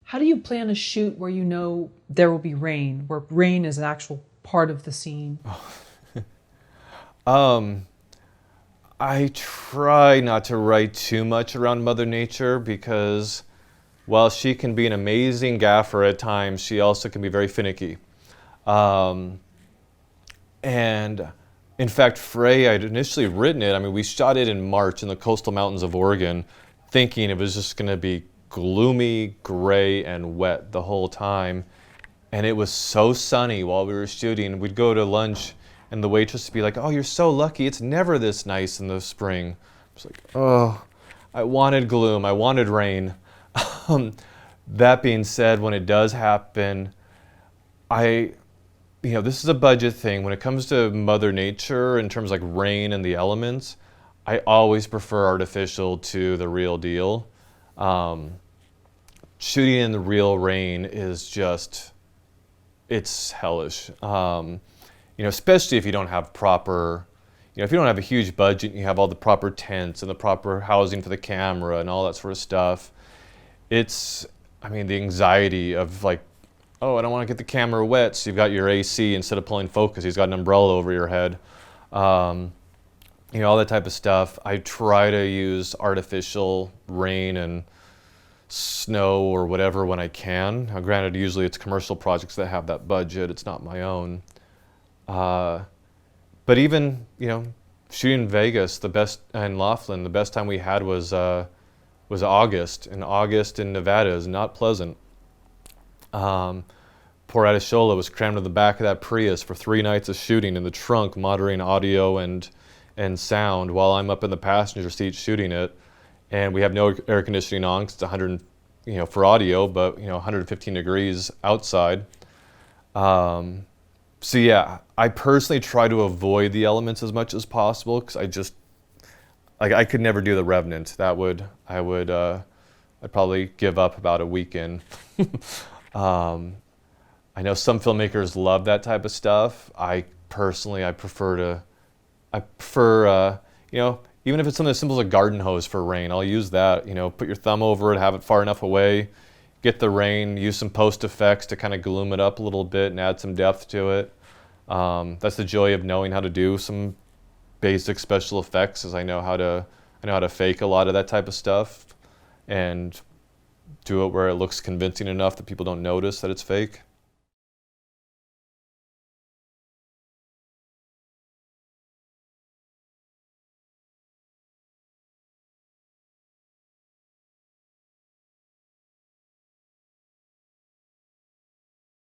How do you plan a shoot where you know there will be rain, where rain is an actual part of the scene? Um, I try not to write too much around Mother Nature because while she can be an amazing gaffer at times, she also can be very finicky. Um, and in fact, Frey, I'd initially written it. I mean, we shot it in March in the coastal mountains of Oregon, thinking it was just going to be gloomy, gray, and wet the whole time. And it was so sunny while we were shooting. We'd go to lunch, and the waitress would be like, "Oh, you're so lucky. It's never this nice in the spring." I was like, "Oh, I wanted gloom. I wanted rain." Um, that being said, when it does happen, I, this is a budget thing. When it comes to Mother Nature, in terms of like rain and the elements, I always prefer artificial to the real deal. Um, Shooting in the real rain is just, it's hellish. Especially if you don't have proper, if you don't have a huge budget and you have all the proper tents and the proper housing for the camera and all that sort of stuff. It's, the anxiety of like, oh, I don't want to get the camera wet, so you've got your AC instead of pulling focus, he's got an umbrella over your head. Um, all that type of stuff. I try to use artificial rain and snow or whatever when I can. Now, granted, usually it's commercial projects that have that budget. It's not my own. Uh, but even, shooting in Vegas, the best, and Laughlin, the best time we had was August. And August in Nevada is not pleasant. Poor Adishola was crammed in the back of that Prius for 3 nights of shooting in the trunk, monitoring audio and sound while I'm up in the passenger seat shooting it. And we have no air conditioning on because it's 100, for audio, but 115 degrees outside. So yeah, I personally try to avoid the elements as much as possible because I just, like, I could never do The Revenant. I'd probably give up about a weekend. I know some filmmakers love that type of stuff. I personally, I prefer, even if it's something as simple as a garden hose for rain, I'll use that. Put your thumb over it, have it far enough away, get the rain, use some post effects to kind of gloom it up a little bit and add some depth to it. That's the joy of knowing how to do some basic special effects, is I know how to fake a lot of that type of stuff and do it where it looks convincing enough that people don't notice that it's fake.